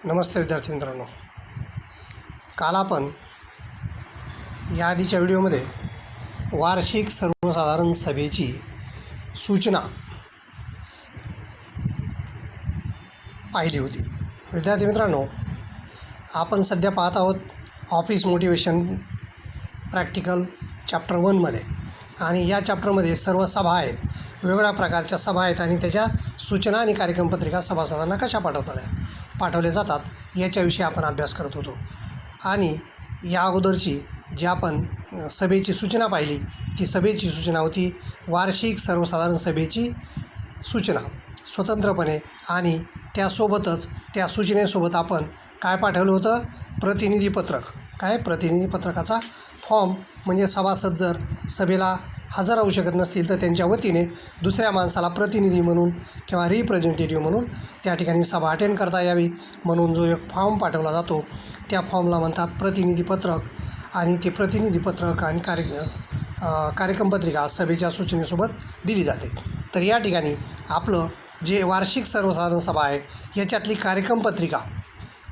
नमस्ते विद्यार्थी मित्रांनो, काल आपण या आधीच्या व्हिडिओमध्ये वार्षिक सर्वसाधारण सभेची सूचना पाहिली होती. विद्यार्थी मित्रांनो, आपण सध्या पाहत आहोत ऑफिस मोटिवेशन प्रॅक्टिकल चॅप्टर 1मध्ये आणि या चॅप्टरमध्ये सर्व सभा आहेत, वेगवेगळ्या प्रकारच्या सभा आहेत आणि त्याच्या सूचना आणि कार्यक्रमपत्रिका सभासदांना कशा पाठवल्या जातात याच्याविषयी आपण अभ्यास करत होतो. आणि या अगोदरची जी आपण सभेची सूचना पाहिली ती सभेची सूचना होती वार्षिक सर्वसाधारण सभेची सूचना स्वतंत्रपणे, आणि त्यासोबतच त्या सूचनेसोबत आपण काय पाठवलं होतं, प्रतिनिधीपत्रक. काय प्रतिनिधीपत्रकाचा फॉर्म, म्हणजे सभासद जर सभेला हजर राहू शकत नसतील तर त्यांच्या वतीने दुसऱ्या माणसाला प्रतिनिधी म्हणून किंवा रिप्रेझेंटेटिव्ह म्हणून त्या ठिकाणी सभा अटेंड करता यावी म्हणून जो एक फॉर्म पाठवला जातो त्या फॉर्मला म्हणतात प्रतिनिधीपत्रक. आणि ते प्रतिनिधीपत्रक आणि कार्यक्रमपत्रिका सभेच्या सूचनेसोबत दिली जाते. तर या ठिकाणी आपलं जे वार्षिक सर्वसाधारण सभा आहे याच्यातली कार्यक्रमपत्रिका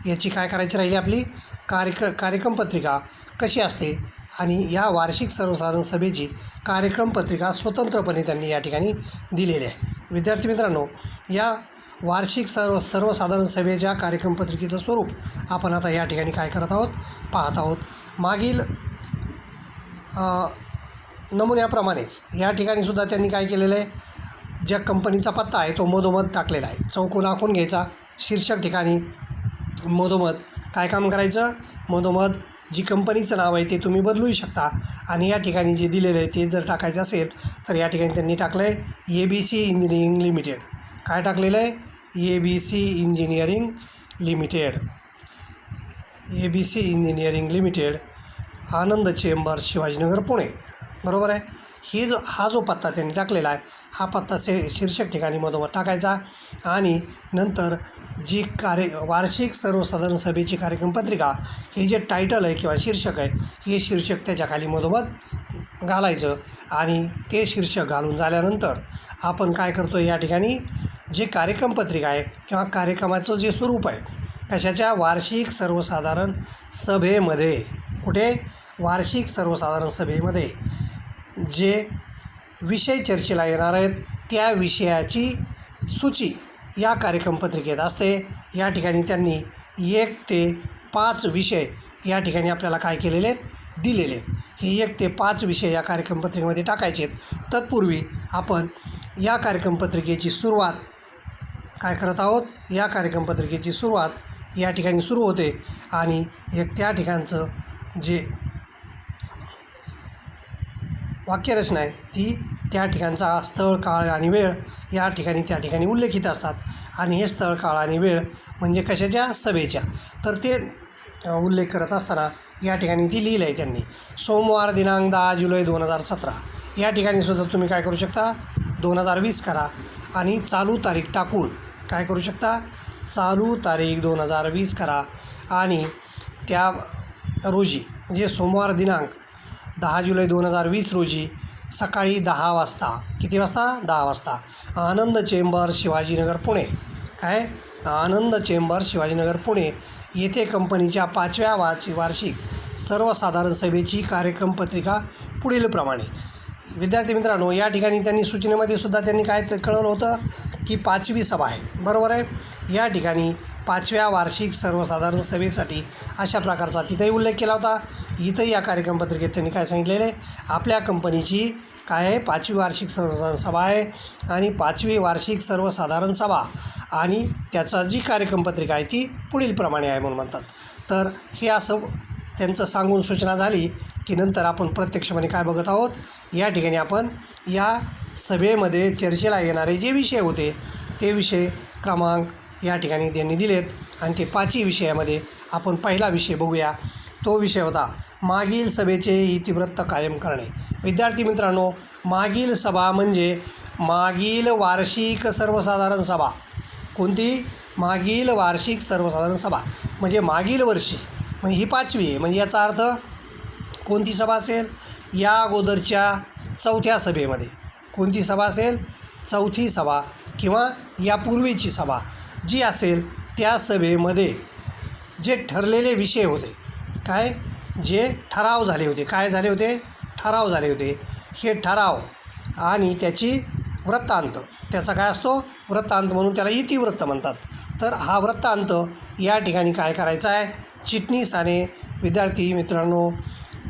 याची काय करायची राहिली, आपली कार्यक्रमपत्रिका कशी असते आणि या वार्षिक सर्वसाधारण सभेची कार्यक्रमपत्रिका स्वतंत्रपणे त्यांनी या ठिकाणी दिलेली आहे. विद्यार्थी मित्रांनो, या वार्षिक सर्वसाधारण सभेच्या कार्यक्रमपत्रिकेचं स्वरूप आपण आता या ठिकाणी काय करत आहोत, पाहत आहोत. मागील नमुन्याप्रमाणेच या ठिकाणीसुद्धा त्यांनी काय केलेलं आहे, ज्या कंपनीचा पत्ता आहे तो मधोमध टाकलेला आहे. चौकोन आखून घ्यायचा, शीर्षक ठिकाणी मधोमध काय काम करायचं, मधोमध जी कंपनीचं नाव आहे ते तुम्ही बदलूही शकता. आणि या ठिकाणी जे दिलेलं आहे ते जर टाकायचं असेल तर या ठिकाणी त्यांनी टाकलं आहे ABC इंजिनिअरिंग लिमिटेड. काय टाकलेलं आहे, ABC engineering limited, ABC engineering limited, Anand chamber, Shivajinagar, Pune. बरोबर आहे. हा जो पत्ता त्यांनी टाकलेला आहे हा पत्ता शीर्षक ठिकाणी मधोमध टाकायचा. आणि नंतर जी वार्षिक सर्वसाधारण सभेची कार्यक्रमपत्रिका हे जे टायटल आहे किंवा शीर्षक आहे हे शीर्षक त्याच्या खाली मधोमध घालायचं. आणि ते शीर्षक घालून झाल्यानंतर आपण काय करतो, या ठिकाणी जे कार्यक्रमपत्रिका आहे किंवा कार्यक्रमाचं जे स्वरूप आहे कशाच्या, वार्षिक सर्वसाधारण सभेमध्ये, कुठे, वार्षिक सर्वसाधारण सभेमध्ये जे विषय चर्चेला येणार आहेत त्या विषयाची सूची या कार्यक्रमपत्रिकेत असते. या ठिकाणी त्यांनी 1 ते 5 विषय या ठिकाणी आपल्याला काय केलेले आहेत, दिलेले आहेत. हे 1 ते 5 विषय या कार्यक्रमपत्रिकेमध्ये टाकायचे आहेत. तत्पूर्वी आपण या कार्यक्रमपत्रिकेची सुरुवात काय करत आहोत, या कार्यक्रमपत्रिकेची सुरुवात या ठिकाणी सुरू होते आणि एक त्या ठिकाणचं जे वाक्यरचना आहे ती त्या ठिकाणचा स्थळ, काळ आणि वेळ या ठिकाणी उल्लेखित असतात. आणि हे स्थळ, काळ आणि वेळ म्हणजे कशाच्या, सभेच्या. तर ते उल्लेख करत असताना या ठिकाणी ती लिहिलं आहे त्यांनी. सोमवार दिनांक 10 जुलै 2017 या ठिकाणीसुद्धा तुम्ही काय करू शकता, 2020 करा आणि चालू तारीख टाकून काय करू शकता, चालू तारीख 2020 करा. आणि त्या रोजी म्हणजे सोमवार दिनांक 10 जुलै 2020 रोजी सकाळी 10 वाजता, किती वाजता, 10 वाजता, आनंद चेंबर, शिवाजीनगर, पुणे. काय, आनंद चेंबर, शिवाजीनगर, पुणे येथे कंपनीच्या 5व्या वार्षिक सर्वसाधारण सभेची कार्यक्रमपत्रिका पुढीलप्रमाणे. विद्यार्थी मित्रांनो, या ठिकाणी त्यांनी सूचनेमध्ये सुद्धा त्यांनी काय कळवलं होतं की 5वी सभा आहे. बरोबर आहे. या ठिकाणी 5व्या वार्षिक सर्वसाधारण सभेसाठी अशा प्रकारचा तिथंही उल्लेख केला होता. इथंही या कार्यक्रमपत्रिकेत त्यांनी काय सांगितलेलं आहे, आपल्या कंपनीची काय आहे, 5वी वार्षिक सर्वसाधारण सभा आहे आणि 5वी वार्षिक सर्वसाधारण सभा आणि त्याचा जी कार्यक्रमपत्रिका आहे ती पुढीलप्रमाणे आहे म्हणून म्हणतात. तर हे असं त्यांचं सांगून सूचना झाली की नंतर आपण प्रत्यक्षपणे काय बघत आहोत, या ठिकाणी आपण या सभेमध्ये चर्चेला येणारे जे विषय होते ते विषय क्रमांक या ठिकाणी त्यांनी दिलेत. आणि ते 5ही विषयामध्ये आपण पहिला विषय बघूया. तो विषय होता मागील सभेचे इतिवृत्त कायम करणे. विद्यार्थी मित्रांनो, मागील सभा म्हणजे मागील वार्षिक सर्वसाधारण सभा. कोणती, मागील वार्षिक सर्वसाधारण सभा म्हणजे मागील वर्षी, म्हणजे ही 5वी आहे. म्हणजे याचा अर्थ कोणती सभा असेल, या अगोदरच्या 4थ्या सभेमध्ये. कोणती सभा असेल, 4थी सभा किंवा यापूर्वीची सभा जी असेल त्या सभेमध्ये जे ठरलेले विषय होते, काय जे ठराव झाले होते, काय झाले होते, ठराव झाले होते, हे ठराव आणि त्याची वृत्तांत, त्याचा काय असतो, वृत्तांत, म्हणून त्याला इतिवृत्त म्हणतात. तर हा वृत्तांत या ठिकाणी काय करायचा आहे, चिटणीसाने, विद्यार्थी मित्रांनो,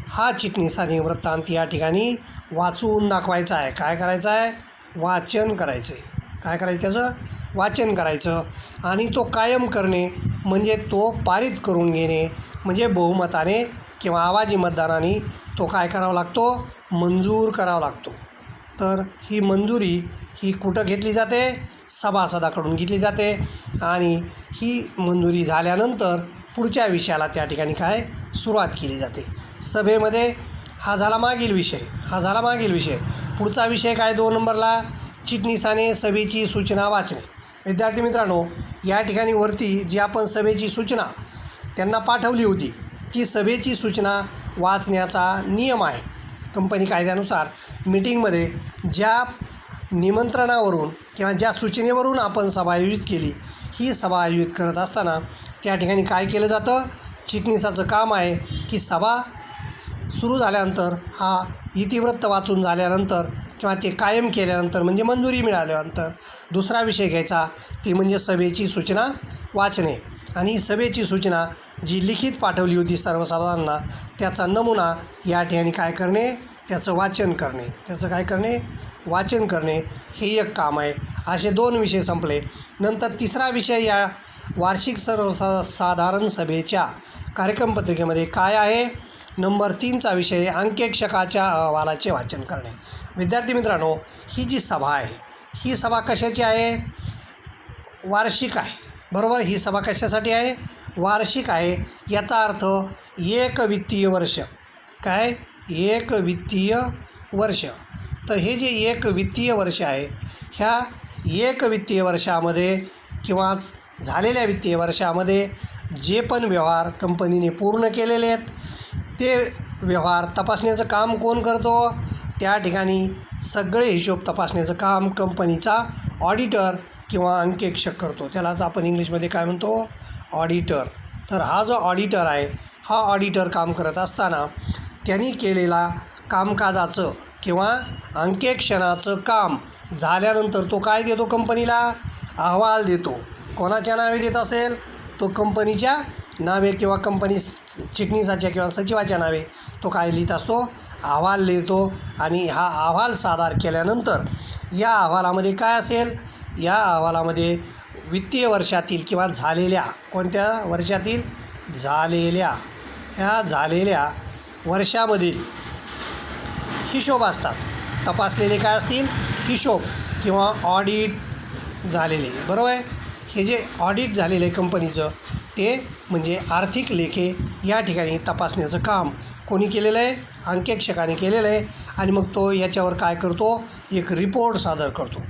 हा चिटणीसाने वृत्तांत या ठिकाणी वाचून दाखवायचा आहे. काय करायचं आहे, वाचन करायचं आहे. काय करायचं, त्याचं वाचन करायचं आणि तो कायम करणे म्हणजे तो पारित करून घेणे, म्हणजे बहुमताने किंवा आवाजी मतदानाने तो काय करावा लागतो, मंजूर करावा लागतो. तर ही मंजुरी ही कुठं घेतली जाते, सभासदाकडून घेतली जाते आणि ही मंजुरी झाल्यानंतर पुढच्या विषयाला त्या ठिकाणी काय सुरुवात केली जाते. सभेमध्ये हा झाला मागील विषय. पुढचा विषय काय 2 नंबरला, चिटणीसाने सभेची सूचना वाचणे. विद्यार्थी मित्रांनो, या ठिकाणी वरती जी आपण सभेची सूचना त्यांना पाठवली होती, ती सभेची सूचना वाचण्याचा नियम आहे. कंपनी कायद्यानुसार मीटिंगमध्ये ज्या निमंत्रणावरून किंवा ज्या सूचनेवरून आपण सभा आयोजित केली, ही सभा आयोजित करत असताना त्या ठिकाणी काय केलं जातं, चिटणीसाचं काम आहे की सभा सुरू झाल्यानंतर हा इतिवृत्त वाचून झाल्यानंतर किंवा ते कायम केल्यानंतर म्हणजे मंजुरी मिळाल्यानंतर दुसरा विषय घ्यायचा, ती म्हणजे सभेची सूचना वाचणे. आणि सभेची सूचना जी लिखित पाठवली होती सर्व सभासदांना, त्याचा नमुना या ठिकाणी काय करणे, त्याचं वाचन करणे, वाचन करणे हे एक काम आहे. असे 2 विषय संपले. नंतर तिसरा विषय या वार्षिक सर्वसाधारण सभेच्या कार्यक्रमपत्रिकेमध्ये काय आहे, नंबर 3चा विषय अंकेक्षकाच्या अहवालाचे वाचन करणे. विद्यार्थी मित्रांनो, ही जी सभा आहे, ही सभा कशाची आहे, वार्षिक आहे, बरोबर. ही सभा कशासाठी आहे, वार्षिक आहे. याचा अर्थ एक वित्तीय वर्ष, काय, एक वित्तीय वर्ष. तर हे जे एक वित्तीय वर्ष आहे, ह्या एक वित्तीय वर्षामध्ये किंवा झालेल्या वित्तीय वर्षामध्ये जे पण व्यवहार कंपनीने पूर्ण केलेले आहेत, ते व्यवहार तपासण्याचं काम कोण करतो, त्या ठिकाणी सगळे हिशोब तपासण्याचं काम कंपनीचा ऑडिटर किंवा अंकेक्षक करतो. त्यालाच आपण इंग्लिशमध्ये काय म्हणतो, ऑडिटर. तर हा जो ऑडिटर आहे, हा ऑडिटर काम करत असताना त्यांनी केलेला कामकाजाचं किंवा अंकेक्षणाचं काम झाल्यानंतर तो काय देतो, कंपनीला अहवाल देतो. कोणाच्या नावे देत असेल, तो कंपनीच्या नावे किंवा कंपनी चिटणीसाच्या किंवा सचिवाच्या नावे तो काय लिहित असतो, अहवाल लिहितो. आणि हा अहवाल सादर केल्यानंतर या अहवालामध्ये काय असेल, या अहवालामध्ये वित्तीय वर्षातील किंवा झालेल्या, कोणत्या वर्षातील, झालेल्या वर्षामधील हिशोब असतात. तपासलेले काय असतील, हिशोब किंवा ऑडिट झालेले, बरोबर आहे. हे जे ऑडिट झालेलं आहे कंपनीचं, ते म्हणजे आर्थिक लेखे या ठिकाणी तपासण्याचं काम कोणी केलेलं आहे, अंकेक्षकाने केलेलं आहे. आणि मग तो याच्यावर काय करतो, एक रिपोर्ट सादर करतो.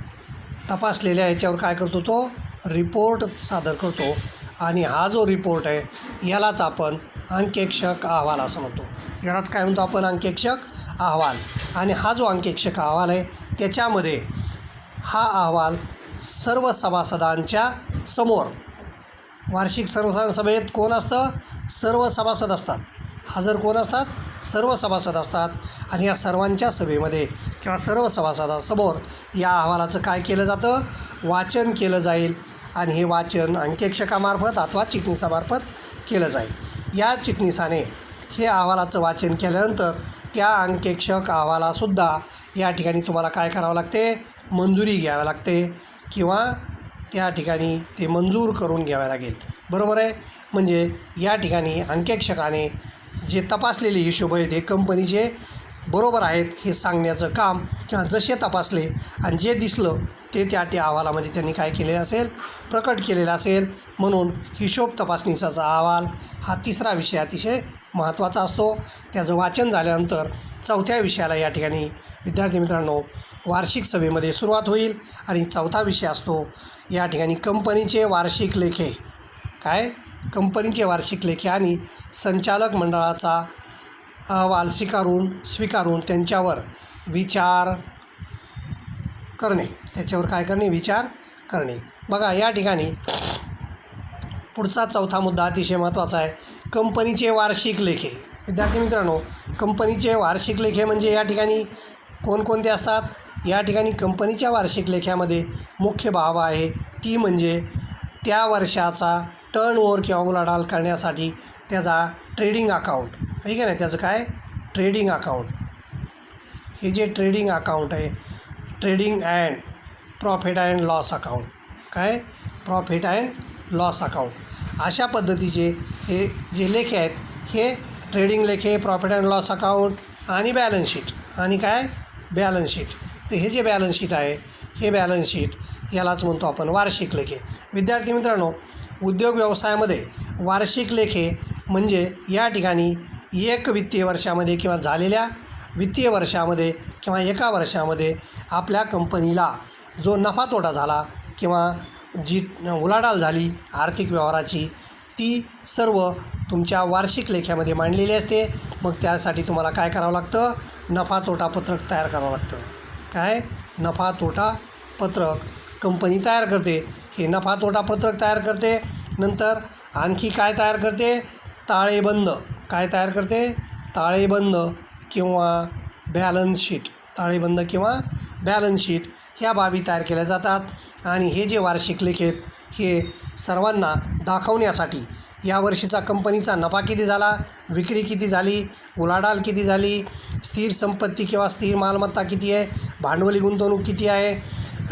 तपासलेल्या याच्यावर काय करतो, तो रिपोर्ट सादर करतो. आणि हा जो रिपोर्ट आहे यालाच आपण अंकेक्षक अहवाल असं म्हणतो. यालाच काय म्हणतो आपण, अंकेक्षक अहवाल. आणि हा जो अंकेक्षक अहवाल आहे, त्याच्यामध्ये हा अहवाल सर्व सभासदांच्या समोर, वार्षिक सर्वसाधारण सभेत कोण असतं, सर्व सभासद असतात. हजर कोण असतात, सर्व सभासद असतात. आणि या सर्वांच्या सभेमध्ये किंवा सर्व सभासदांसमोर या अहवालाचं काय केलं जातं, वाचन केलं जाईल. आणि हे वाचन अंकेक्षकामार्फत अथवा चिटणीसामार्फत केलं जाईल. या चिटणीसाने हे अहवालाचं वाचन केल्यानंतर त्या अंकेक्षक अहवालासुद्धा या ठिकाणी तुम्हाला काय करावं लागते, मंजुरी घ्यावी लागते किंवा त्या ठिकाणी ते मंजूर करून घ्यावे लागेल, बरोबर आहे. म्हणजे या ठिकाणी अंकेक्षकाने जे तपासलेले हिशोब आहेत हे कंपनीचे बरोबर आहेत हे सांगण्याचं काम किंवा जसे तपासले आणि जे दिसलं ते त्या अहवालामध्ये त्यांनी काय केलेलं असेल, प्रकट केलेलं असेल. म्हणून हिशोब तपासणीचा अहवाल हा तिसरा विषय अतिशय महत्त्वाचा असतो. त्याचं वाचन झाल्यानंतर चौथ्या विषयाला या ठिकाणी विद्यार्थी मित्रांनो वार्षिक सभेमध्ये सुरुवात होईल. आणि चौथा विषय असतो या ठिकाणी कंपनीचे वार्षिक लेखे, काय, कंपनीचे वार्षिक लेखे आणि संचालक मंडळाचा अहवाल स्वीकारून त्यांच्यावर विचार करणे, त्याच्यावर काय करणे, विचार करणे. बघा या ठिकाणी पुढचा चौथा मुद्दा अतिशय महत्त्वाचा आहे, कंपनीचे वार्षिक लेखे. विद्यार्थी मित्रांनो, कंपनीचे वार्षिक लेखे म्हणजे या ठिकाणी कोणकोणते असतात? या ठिकाणी कंपनीच्या वार्षिक लेख्यामध्ये मुख्य बाब आहे ती म्हणजे त्या वर्षाचा टर्नओव्हर किंवा उलाढाल करण्यासाठी त्याचा ट्रेडिंग अकाउंट आहे की नाही, त्याचं काय ट्रेडिंग अकाउंट. हे जे ट्रेडिंग अकाउंट आहे, trading and profit and loss account, काय प्रॉफिट अँड लॉस अकाउंट, अशा पद्धतीचे हे जे लेखे आहेत हे ट्रेडिंग लेखे, प्रॉफिट अँड लॉस अकाउंट आणि बॅलन्स शीट आणि काय बॅलन्स शीट. तर हे जे बॅलन्स शीट आहे हे बॅलन्स शीट यालाच म्हणतो आपण वार्षिक लेखे. विद्यार्थी मित्रांनो, उद्योग व्यवसायामध्ये वार्षिक लेखे म्हणजे या ठिकाणी एक वित्तीय वर्षामध्ये किंवा झालेल्या वित्तीय वर्षामध्ये किंवा एका वर्षामध्ये आपल्या कंपनीला जो नफा तोटा झाला किंवा जी उलाढाल झाली आर्थिक व्यवहाराची, ती सर्व तुमच्या वार्षिक लेख्यामध्ये मांडलेली असते. मग त्यासाठी तुम्हाला काय करावं लागतं? नफा तोटा पत्रक तयार करावं लागतं. काय नफा तोटा पत्रक कंपनी तयार करते. हे नफा तोटा पत्रक तयार करते. नंतर आणखी काय तयार करते? ताळेबंद. काय तयार करते? ताळेबंद किंवा बॅलन्स शीट. ताळेबंद किंवा बॅलन्स शीट ह्या बाबी तयार केल्या जातात. आणि हे जे वार्षिक लेखे आहेत हे सर्वांना दाखवण्यासाठी या वर्षीचा कंपनीचा नफा किती झाला, विक्री किती झाली, उलाढाल किती झाली, स्थिर संपत्ती किंवा स्थिर मालमत्ता किती आहे, भांडवली गुंतवणूक किती आहे,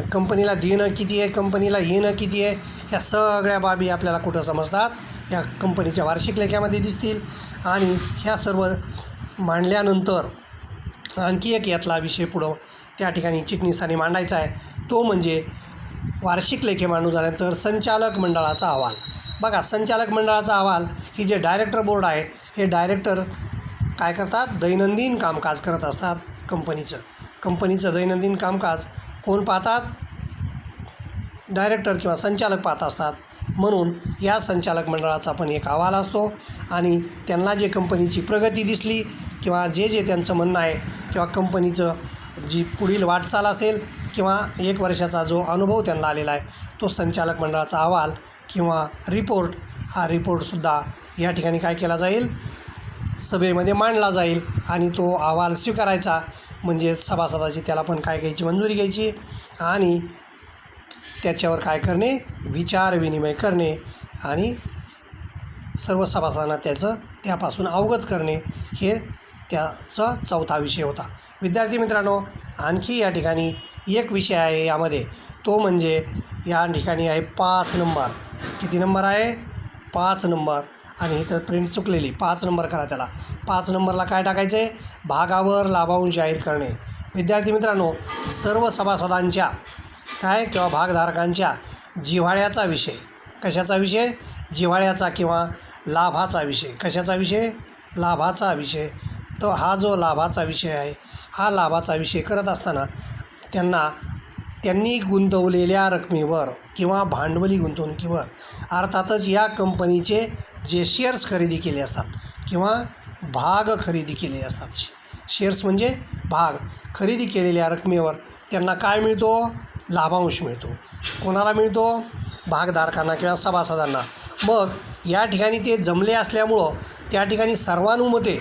कंपनीला देणं किती आहे, कंपनीला येणं किती आहे, ह्या सगळ्या बाबी आपल्याला कुठं समजतात? या कंपनीच्या वार्षिक लेख्यामध्ये दिसतील. आणि ह्या सर्व मांडल्यानंतर आणखी एक यातला विषय पुढं त्या ठिकाणी चिटणीसाने मांडायचा आहे, तो म्हणजे वार्षिक लेखे मांडून झाल्यानंतर संचालक मंडळाचा अहवाल. बघा, संचालक मंडळाचा अहवाल ही जे डायरेक्टर बोर्ड आहे, हे डायरेक्टर काय करतात? दैनंदिन कामकाज करत असतात कंपनीचं दैनंदिन कामकाज कोण पाहतात? डायरेक्टर किंवा संचालक पाहत असतात. म्हणून या संचालक मंडळाचा पण एक अहवाल असतो आणि त्यांना जे कंपनीची प्रगती दिसली किंवा जे त्यांचं म्हणणं आहे किंवा कंपनीचं जी पुढील वाटचाल असेल किंवा एक वर्षाचा जो अनुभव त्यांना आलेला आहे, तो संचालक मंडळाचा अहवाल किंवा रिपोर्ट, हा रिपोर्टसुद्धा या ठिकाणी काय केला जाईल? सभेमध्ये मांडला जाईल. आणि तो अहवाल स्वीकारायचा म्हणजे सभासदाची त्याला पण काय घ्यायची? मंजुरी घ्यायची आणि त्याच्यावर काय करणे? विचार विनिमय करणे आणि सर्व सभासदांना त्यापासून अवगत करणे, हे त्याचा चौथा विषय होता. विद्यार्थी मित्रांनो, आणखी या ठिकाणी एक विषय आहे यामध्ये, तो म्हणजे या ठिकाणी आहे 5 नंबर. किती नंबर आहे? 5 नंबर. आणि इथं प्रिंट चुकलेली, 5 नंबर करा त्याला. 5 नंबरला काय टाकायचं आहे? भागावर लाभांश जाहीर करणे. विद्यार्थी मित्रांनो, सर्व सभासदांच्या काय किंवा भागधारकांच्या जिव्हाळ्याचा विषय. कशाचा विषय? जिव्हाळ्याचा किंवा लाभाचा विषय. कशाचा विषय? लाभाचा विषय. तो हा जो लाभाचा विषय आहे, हा लाभाचा विषय करत असताना त्यांनी गुंतवलेल्या रकमेवर किंवा भांडवली गुंतवणुकीवर, अर्थातच या कंपनीचे जे शेअर्स खरेदी केले असतात किंवा भाग खरेदी केलेले असतात, शेअर्स म्हणजे भाग, खरेदी केलेल्या रकमेवर त्यांना काय मिळतो? लाभांश मिळतो. कोणाला मिळतो? भागधारकांना किंवा सभासदांना. मग या ठिकाणी ते जमले असल्यामुळं त्या ठिकाणी सर्वानुमते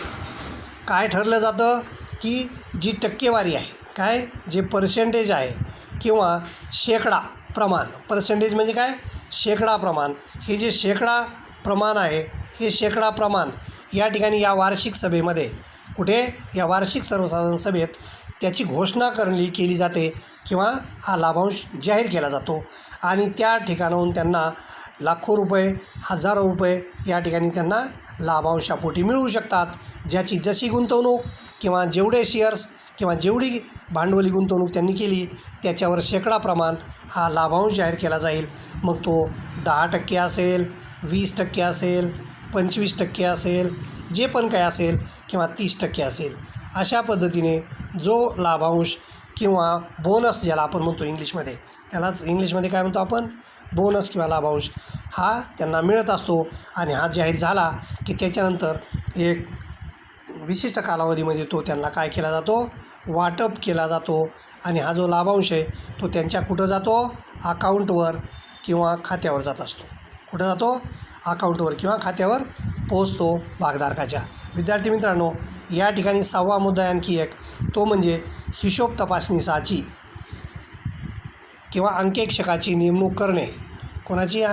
काय ठरलं जातं की जी टक्केवारी आहे, काय जे पर्सेंटेज आहे किंवा शेकडा प्रमाण, पर्सेंटेज म्हणजे काय? शेकडा प्रमाण. हे जे शेकडा प्रमाण आहे, हे शेकडा प्रमाण या ठिकाणी या वार्षिक सभेमध्ये, कुठे? या वार्षिक सर्वसाधारण सभेत त्याची घोषणा केली जाते किंवा हा लाभांश जाहीर केला जातो. आणि त्या ठिकाणाहून त्यांना लाखो रुपये, हजारो रुपये या ठिकाणी त्यांना लाभांशापोटी मिळू शकतात. ज्याची जशी गुंतवणूक किंवा जेवढे शेअर्स किंवा जेवढी भांडवली गुंतवणूक त्यांनी केली त्याच्यावर शेकडा प्रमाण हा लाभांश जाहीर केला जाईल. मग तो 10% असेल, 20% असेल, 25% असेल, जे पण काय असेल किंवा 30% असेल. अशा पद्धतीने जो लाभांश किंवा बोनस ज्याला आपण म्हणतो इंग्लिशमध्ये, त्यालाच इंग्लिशमध्ये काय म्हणतो आपण? बोनस किंवा लाभांश, हा त्यांना मिळत असतो. आणि हा जाहीर झाला की त्याच्यानंतर एक विशिष्ट कालावधीमध्ये तो त्यांना काय केला जातो? वाटप केला जातो. आणि हा जो लाभांश आहे तो त्यांच्या कुठं जातो? अकाउंटवर किंवा खात्यावर जात असतो. कुठं जातो? अकाउंटवर किंवा खात्यावर पोहोचतो भागधारकाच्या. विद्यार्थी मित्रांनो, या ठिकाणी 6वा मुद्दा आहे आणखी एक, तो म्हणजे हिशोब तपासणीसाची किंवा अंकेक्षकाची नेमणूक करणे. कोणाची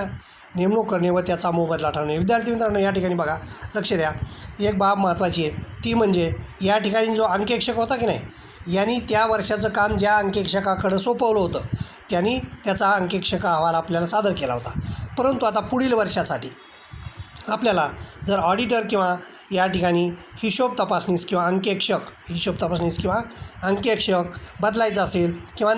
नेमणूक करणे व त्याचा मोबदला ठरवणे. विद्यार्थी मित्रांनो, या ठिकाणी बघा, लक्ष द्या, एक बाब महत्त्वाची आहे, ती म्हणजे या ठिकाणी जो अंकेक्षक होता की नाही, यांनी त्या वर्षाचं काम ज्या अंकेक्षकाकडं सोपवलं होतं त्यांनी त्याचा अंकेक्षक अहवाल आपल्याला सादर केला होता. परंतु आता पुढील वर्षासाठी आपल्याला जर ऑडिटर किंवा या ठिकाणी हिशोब तपासणीस किंवा अंकेक्षक बदलायचा असेल किंवा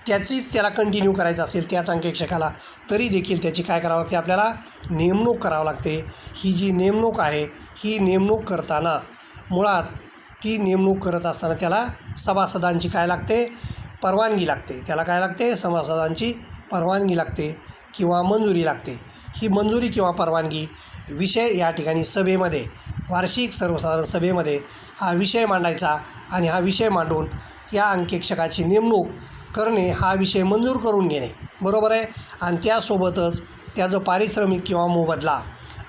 त्याला कंटिन्यू करायचं असेल त्याच अंकेक्षकाला, तरी देखील त्याची काय करावं लागते, आपल्याला नेमणूक करावं लागते. ही जी नेमणूक आहे, ही नेमणूक करताना मुळात ती नेमणूक करत असताना त्याला सभासदांची काय लागते, परवानगी लागते. त्याला काय लागते, सभासदांची परवानगी लागते किंवा मंजुरी लागते. ही मंजुरी किंवा परवानगी विषय या ठिकाणी सभेमध्ये, वार्षिक सर्वसाधारण सभेमध्ये हा विषय मांडायचा आणि हा विषय मांडून या अंकेक्षकाची नेमणूक करणे, हा विषय मंजूर करून घेणे, बरोबर आहे. आणि त्यासोबतच त्याचं पारिश्रमिक किंवा मोबदला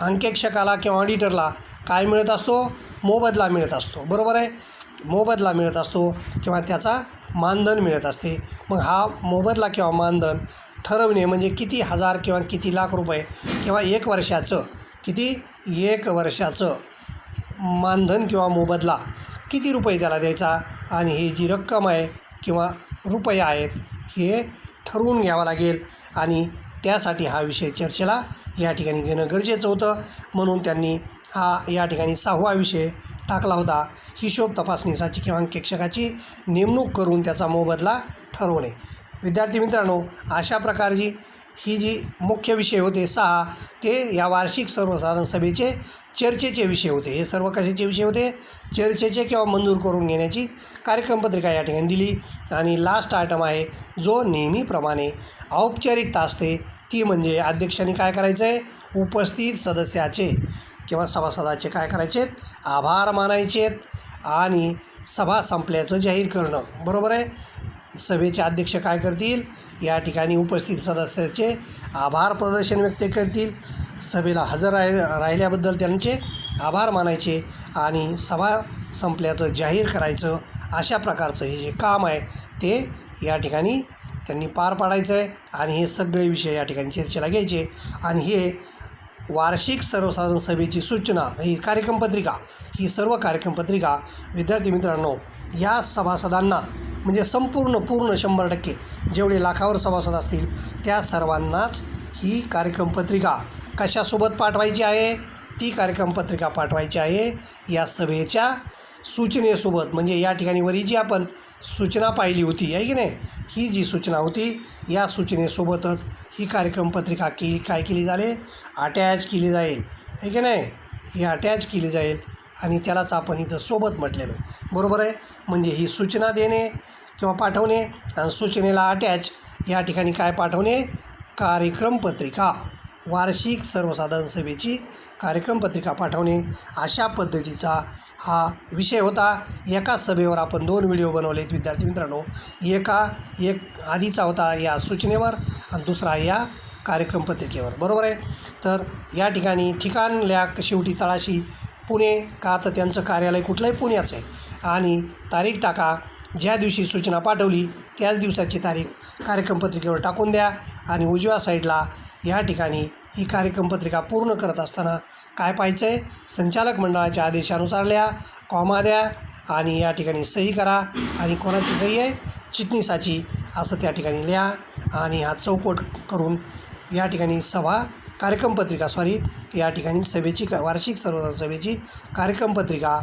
अंकेक्षकाला किंवा ऑडिटरला काय मिळत असतो, मोबदला मिळत असतो, बरोबर आहे. मोबदला मिळत असतो किंवा त्याचा मानधन मिळत असते. मग हा मोबदला किंवा मानधन ठरवणे म्हणजे किती हजार किंवा किती लाख रुपये किंवा 1 वर्षाचं एक वर्षाचं मानधन किंवा मोबदला किती रुपये त्याला द्यायचा, आणि ही जी रक्कम आहे किंवा रुपये आहेत हे ठरवून घ्यावं लागेल. आणि त्यासाठी हा विषय चर्चेला या ठिकाणी घेणं गरजेचं होतं. म्हणून त्यांनी हा या ठिकाणी 6वा विषय टाकला होता, हिशोब तपासणीसाची किंवा अंकेक्षकाची नेमणूक करून त्याचा मोबदला ठरवणे. विद्यार्थी मित्रांनो, अशा प्रकारची ही जी मुख्य विषय होते 6, ते या वार्षिक सर्वसाधारण सभेचे चर्चेचे विषय होते. हे सर्व कशाचे विषय होते, चर्चेचे किंवा मंजूर करून घेण्याची कार्यक्रमपत्रिका या ठिकाणी दिली. आणि लास्ट आयटम आहे जो नेहमीप्रमाणे औपचारिकता असते, ती म्हणजे अध्यक्षांनी काय करायचं आहे, उपस्थित सदस्याचे किंवा सभासदाचे काय करायचे, आभार मानायचेत आणि सभा संपल्याचं जाहीर करणं, बरोबर आहे. सभेचे अध्यक्ष काय करतील, या ठिकाणी उपस्थित सदस्याचे आभार प्रदर्शन व्यक्त करतील, सभेला हजर राहिल्याबद्दल त्यांचे आभार मानायचे आणि सभा संपल्याचं जाहीर करायचं. अशा प्रकारचं हे जे काम आहे ते या ठिकाणी त्यांनी पार पाडायचं आहे. आणि हे सगळे विषय या ठिकाणी चर्चेला घ्यायचे. आणि हे वार्षिक सर्वसाधारण सभेची सूचना, ही कार्यक्रमपत्रिका, ही सर्व कार्यक्रमपत्रिका विद्यार्थी मित्रांनो या सभासदांना म्हणजे पूर्ण 100% जेवढे लाखावर सभासद असतील त्या सर्वांनाच ही कार्यक्रमपत्रिका कशासोबत पाठवायची आहे, ती कार्यक्रमपत्रिका पाठवायची आहे या सभेच्या सूचनेसोबत. म्हणजे या ठिकाणी वरी जी आपण सूचना पाहिली होती आहे की नाही, ही जी सूचना होती या सूचनेसोबतच ही कार्यक्रमपत्रिका काय केली जाईल, अटॅच केली जाईल आहे की नाही, ही अटॅच केली जाईल. आणि त्यालाच आपण इथं सोबत म्हटलेलं आहे, बरोबर आहे. म्हणजे ही सूचना देणे किंवा पाठवणे आणि सूचनेला अटॅच या ठिकाणी काय पाठवणे, कार्यक्रमपत्रिका, वार्षिक सर्वसाधारण सभेची कार्यक्रमपत्रिका पाठवणे. अशा पद्धतीचा हा विषय होता. एकाच सभेवर आपण 2 व्हिडिओ बनवले आहेत विद्यार्थी मित्रांनो. एक आधीचा होता या सूचनेवर आणि दुसरा या कार्यक्रमपत्रिकेवर, बरोबर आहे. तर या ठिकाणी ठिकाण लिहा शेवटी तळाशी पुणे, का तर त्यांचं कार्यालय कुठलंही पुण्याचं आहे. आणि तारीख टाका, ज्या दिवशी सूचना पाठवली त्याच दिवसाची तारीख कार्यक्रमपत्रिकेवर टाकून द्या. आणि उजव्या साईडला या ठिकाणी ही कार्यक्रमपत्रिका पूर्ण करत असताना काय पाहायचं आहे, संचालक मंडळाच्या आदेशानुसार लिहा, कॉमा द्या आणि या ठिकाणी सही करा. आणि कोणाची सही आहे, चिटणीसाची, असं त्या ठिकाणी लिहा. आणि हा चौकोट करून या ठिकाणी या ठिकाणी सभेची वार्षिक सर्वसाधारण सभेची कार्यक्रमपत्रिका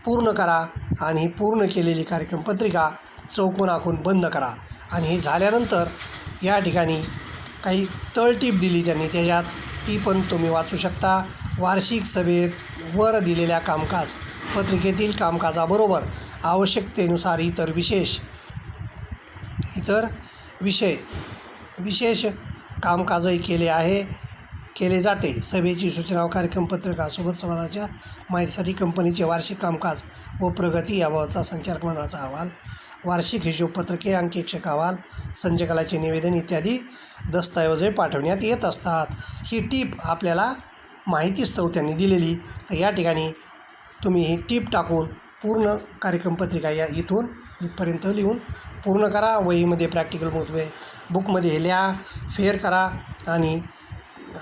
पूर्ण करा. आणि ही पूर्ण केलेली कार्यक्रमपत्रिका चौकोन आखून बंद करा. आणि हे झाल्यानंतर या ठिकाणी काही तळटीप दिली त्यांनी, त्याच्यात ती पण तुम्ही वाचू शकता. वार्षिक सभेत वर दिलेल्या कामकाज पत्रिकेतील कामकाजाबरोबर आवश्यकतेनुसार इतर विशेष कामकाजही केले जाते. सभेची सूचना व कार्यक्रमपत्रिकासोबत समाजाच्या माहितीसाठी कंपनीचे वार्षिक कामकाज व प्रगती याबाबतचा संचालक मंडळाचा अहवाल, वार्षिक हिशोबपत्रके, अंकेक्षक अहवाल, संचकालाचे निवेदन इत्यादी दस्तऐवज पाठवण्यात येत असतात. ही टीप आपल्याला माहितीस्तव त्यांनी दिलेली. तर या ठिकाणी तुम्ही ही टीप टाकून पूर्ण कार्यक्रम पत्रिका या इथपर्यंत लिहून पूर्ण करा. वहीमध्ये प्रॅक्टिकल बुकमध्ये हे लिहा, फेर करा आणि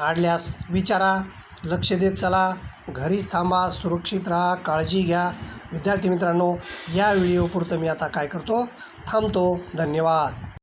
अडल्यास विचारा. लक्ष देत चला. घरीच थांबा, सुरक्षित राहा, काळजी घ्या. विद्यार्थी मित्रांनो, या व्हिडिओपुरतं मी आता काय करतो, थांबतो. धन्यवाद.